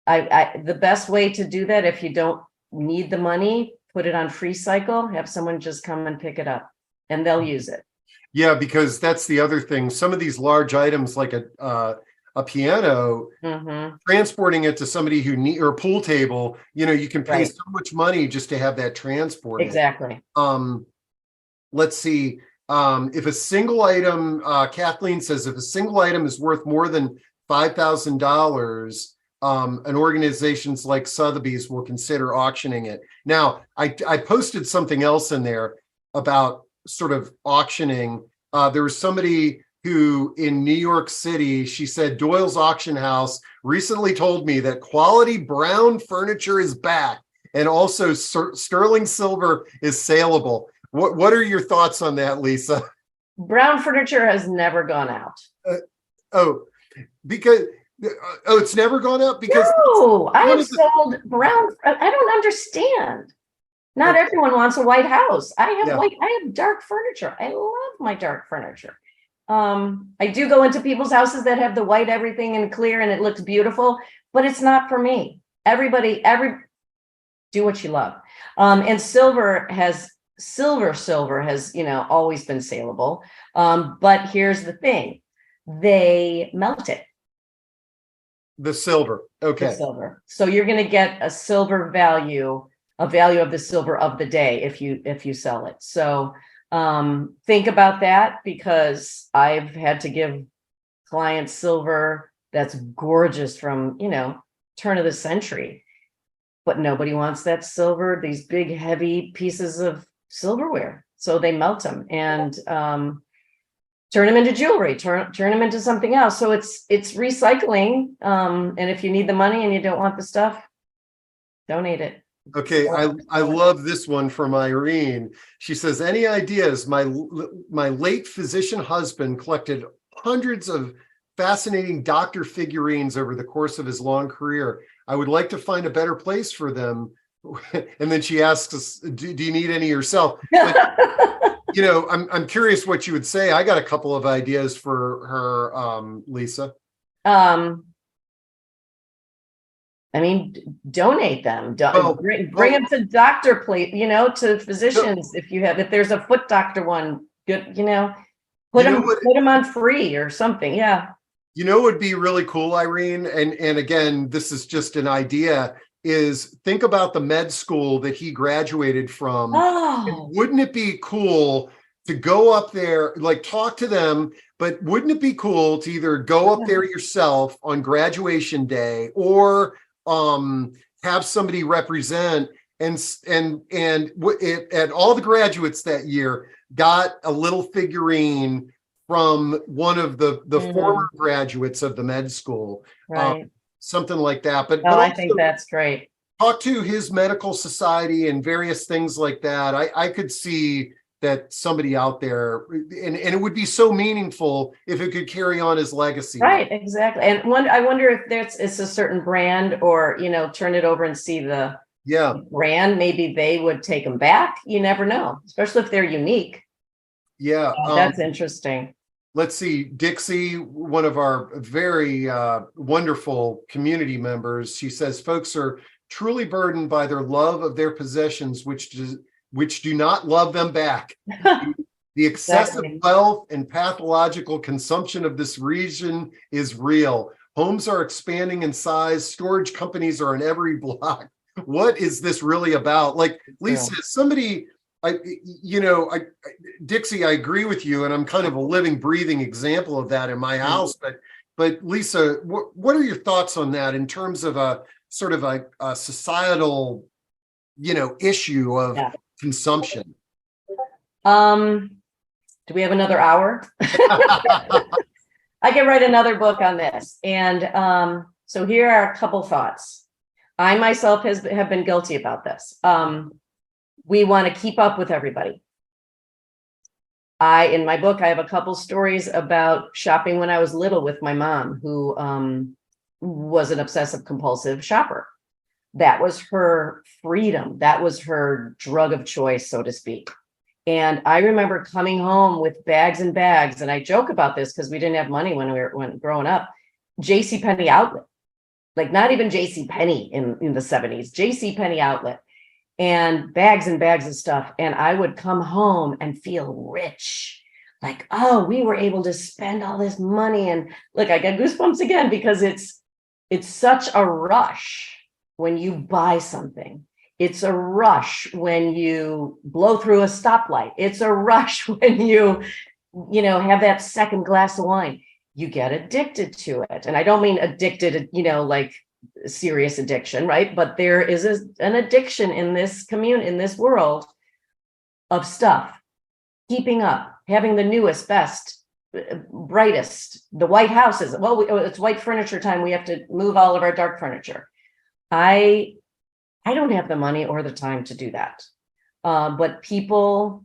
The best way to do that, if you don't need the money, put it on free cycle, have someone just come and pick it up, and they'll use it. Yeah, because that's the other thing. Some of these large items, like a piano, transporting it to somebody who or a pool table, you can pay so much money just to have that transported. Exactly. Let's see. If a single item, Kathleen says, if a single item is worth more than $5,000, an organizations like Sotheby's will consider auctioning it. Now, I posted something else in there about sort of auctioning. There was somebody who in New York City, she said, Doyle's Auction House recently told me that quality brown furniture is back, and also sterling silver is saleable. What are your thoughts on that, Lisa? Brown furniture has never gone out. It's never gone out? Because no, I have sold brown. I don't understand. Not everyone wants a white house. I have dark furniture. I love my dark furniture. I do go into people's houses that have the white everything and clear, and it looks beautiful, but it's not for me. Everybody do what you love. And silver has always been saleable. But here's the thing, they melt it. The silver. Okay. The silver. So you're going to get a value of the silver of the day if you sell it. So think about that, because I've had to give clients silver that's gorgeous from, turn of the century, but nobody wants that silver, these big, heavy pieces of silverware. So they melt them and turn them into jewelry, turn them into something else. So it's recycling. And if you need the money and you don't want the stuff, donate it. Okay, I love this one from Irene. She says, any ideas? My late physician husband collected hundreds of fascinating doctor figurines over the course of his long career. I would like to find a better place for them. And then she asks us, do you need any yourself? But I'm curious what you would say. I got a couple of ideas for her, Lisa. Um, I mean, donate them. Well, Bring them to doctor plate, to physicians. If there's a foot doctor one, good, put them on free or something. Yeah. Would be really cool, Irene. And again, this is just an idea, is think about the med school that he graduated from. Oh, Wouldn't it be cool to go up there, like talk to them, but wouldn't it be cool to either go up there yourself on graduation day or have somebody represent and all the graduates that year got a little figurine from one of the former graduates of the med school, right. Something like that. But I think that's great. Talk to his medical society and various things like that. I could see that somebody out there, and it would be so meaningful if it could carry on his legacy. Right, exactly. And I wonder if it's a certain brand, or turn it over and see the brand. Maybe they would take them back. You never know, especially if they're unique. Yeah, that's interesting. Let's see, Dixie, one of our very wonderful community members, she says, folks are truly burdened by their love of their possessions, which do not love them back. The excessive wealth and pathological consumption of this region is real. Homes are expanding in size. Storage companies are in every block. What is this really about? Like, Lisa, somebody, Dixie, I agree with you, and I'm kind of a living, breathing example of that in my house. But Lisa, what are your thoughts on that in terms of a sort of a societal, issue of consumption? Do we have another hour? I can write another book on this. And so here are a couple thoughts. I myself have been guilty about this. We want to keep up with everybody. In my book, I have a couple stories about shopping when I was little with my mom, who was an obsessive compulsive shopper. That was her freedom. That was her drug of choice, so to speak. And I remember coming home with bags and bags, and I joke about this because we didn't have money when growing up. JCPenney outlet, like not even JCPenney in the 70s, JCPenney outlet, and bags of stuff. And I would come home and feel rich, like, oh, we were able to spend all this money. And look, I get goosebumps again because it's such a rush when you buy something. It's a rush when you blow through a stoplight. It's a rush when you have that second glass of wine. You get addicted to it. And I don't mean addicted, like serious addiction, right? But there is an addiction in this in this world of stuff, keeping up, having the newest, best, brightest. The White House is, it's white furniture time. We have to move all of our dark furniture. I don't have the money or the time to do that. But people,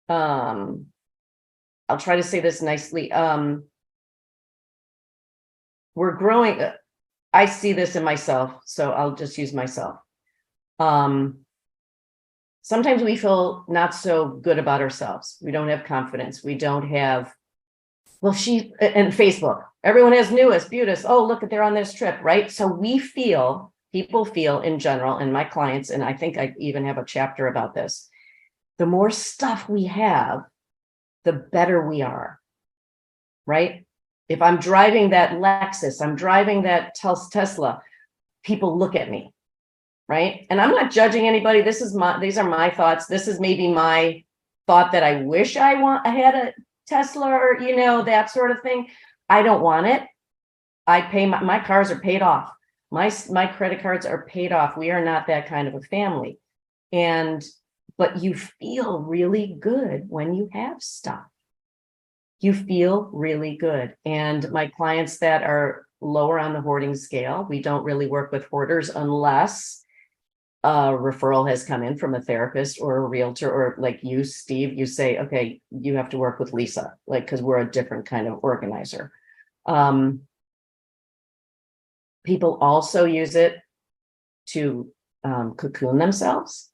I'll try to say this nicely. We're growing. I see this in myself, so I'll just use myself. Sometimes we feel not so good about ourselves. We don't have confidence. We don't have, and Facebook, everyone has newest, beautiful. Oh, look, they're on this trip, right? So people feel in general, and my clients, and I think I even have a chapter about this, the more stuff we have, the better we are, right? If I'm driving that Lexus, I'm driving that Tesla, people look at me, right? And I'm not judging anybody. These are my thoughts. This is maybe my thought that I wish I had a Tesla or, that sort of thing. I don't want it. I pay my cars are paid off. My credit cards are paid off. We are not that kind of a family. But you feel really good when you have stuff. You feel really good. And my clients that are lower on the hoarding scale, we don't really work with hoarders unless a referral has come in from a therapist or a realtor, or like you, Steve, you say, okay, you have to work with Lisa, like, because we're a different kind of organizer. People also use it to cocoon themselves.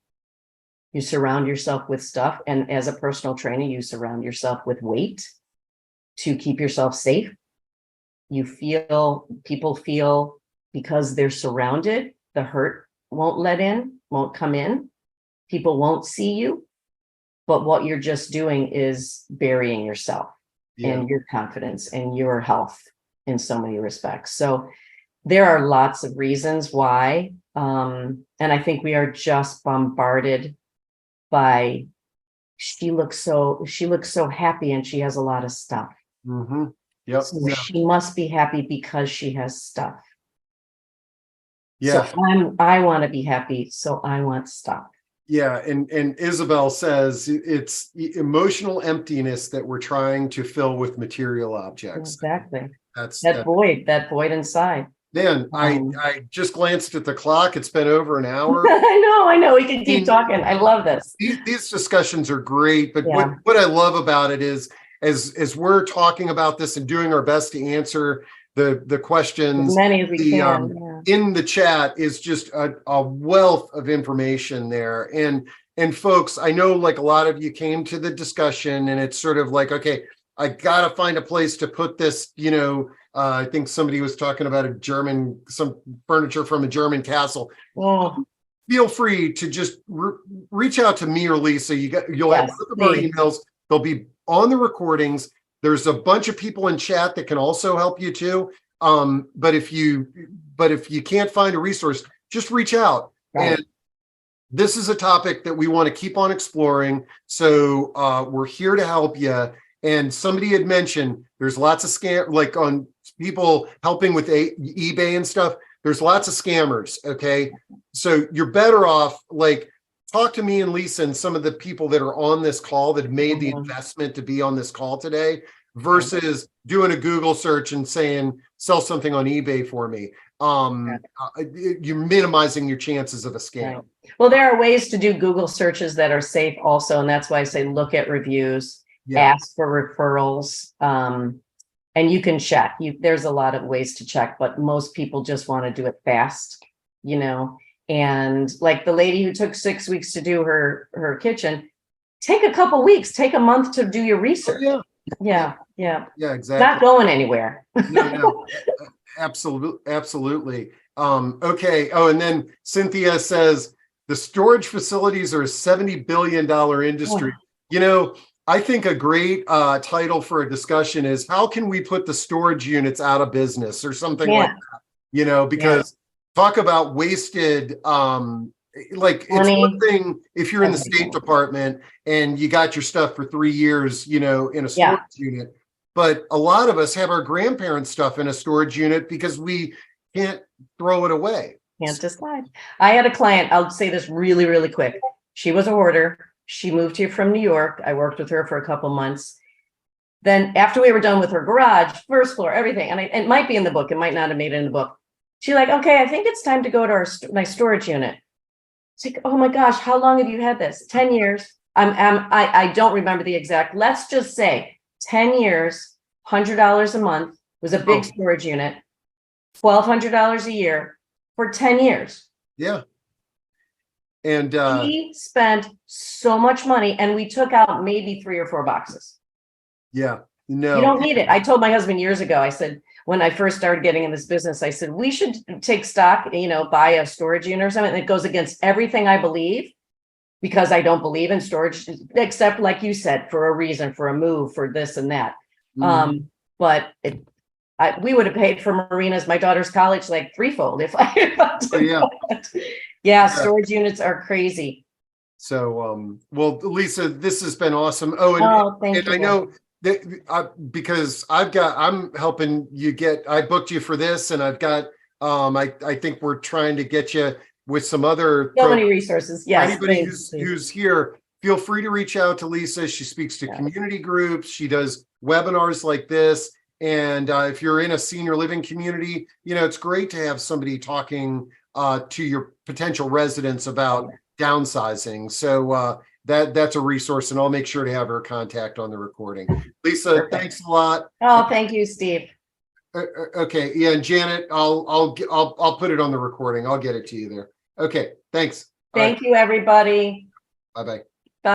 You surround yourself with stuff. And as a personal trainer, you surround yourself with weight to keep yourself safe. People feel because they're surrounded, the hurt won't come in. People won't see you. But what you're just doing is burying yourself and your confidence and your health in so many respects. So there are lots of reasons why. And I think we are just bombarded by, she looks so happy and she has a lot of stuff. Mm-hmm. Yep. So she must be happy because she has stuff. Yeah. So I want to be happy, so I want stuff. Yeah, and Isabel says it's emotional emptiness that we're trying to fill with material objects. Exactly. That's that void inside. Man, I just glanced at the clock. It's been over an hour. I know. We can keep talking. I love this. These discussions are great, but what I love about it is as we're talking about this and doing our best to answer the questions, as many as we can, in the chat is just a wealth of information there. And folks, I know like a lot of you came to the discussion and it's sort of like, okay, I gotta find a place to put this, I think somebody was talking about some furniture from a German castle. Oh. Feel free to just reach out to me or Lisa. You'll have both of our emails. They'll be on the recordings. There's a bunch of people in chat that can also help you too. But if you can't find a resource, just reach out. Right. And this is a topic that we want to keep on exploring. So we're here to help you. And somebody had mentioned there's lots of scam, like on people helping with eBay and stuff. There's lots of scammers. Okay. So you're better off, like, talk to me and Lisa and some of the people that are on this call that made the investment to be on this call today versus doing a Google search and saying, sell something on eBay for me. You're minimizing your chances of a scam. Right. Well, there are ways to do Google searches that are safe also. And that's why I say, look at reviews, ask for referrals. And you can check. There's a lot of ways to check, but most people just want to do it fast, And like the lady who took 6 weeks to do her kitchen, take a couple weeks, take a month to do your research. Oh, yeah, exactly. Not going anywhere. No. Absolutely. Okay. Oh, and then Cynthia says the storage facilities are a $70 billion industry. Oh. I think a great title for a discussion is how can we put the storage units out of business or something like that, because talk about wasted, like money. It's one thing if you're in the State Department and you got your stuff for 3 years, in a storage unit, but a lot of us have our grandparents' stuff in a storage unit because we can't throw it away. Can't decide. I had a client, I'll say this really, really quick. She was a hoarder. She moved here from New York. I worked with her for a couple months. Then after we were done with her garage, first floor, everything, and it might be in the book, it might not have made it in the book. She's like, okay, I think it's time to go to my storage unit. It's like, oh my gosh, how long have you had this? 10 years. I don't remember the exact, let's just say 10 years, $100 a month, was a big storage unit, $1,200 a year for 10 years. Yeah. And he spent so much money and we took out maybe 3 or 4 boxes. Yeah. No, you don't need it. I told my husband years ago, I said, when I first started getting in this business, I said, we should take stock, buy a storage unit or something that goes against everything I believe, because I don't believe in storage, except like you said, for a reason, for a move, for this and that. Mm-hmm. But we would have paid for Marina's, my daughter's college, like threefold if I storage units are crazy. So, well, Lisa, this has been awesome. Oh, and I know that because I'm helping you I booked you for this, and I've got, I think we're trying to get you with some other many resources. Yes. Anybody who's here, feel free to reach out to Lisa. She speaks to community groups. She does webinars like this. And if you're in a senior living community, it's great to have somebody talking to your potential residents about downsizing. So that's a resource, and I'll make sure to have her contact on the recording. Lisa, Perfect. thanks a lot. Oh, thank you, Steve. Okay, yeah, and Janet, I'll put it on the recording. I'll get it to you there. Okay, thanks. All right, Thank you, everybody. bye-bye.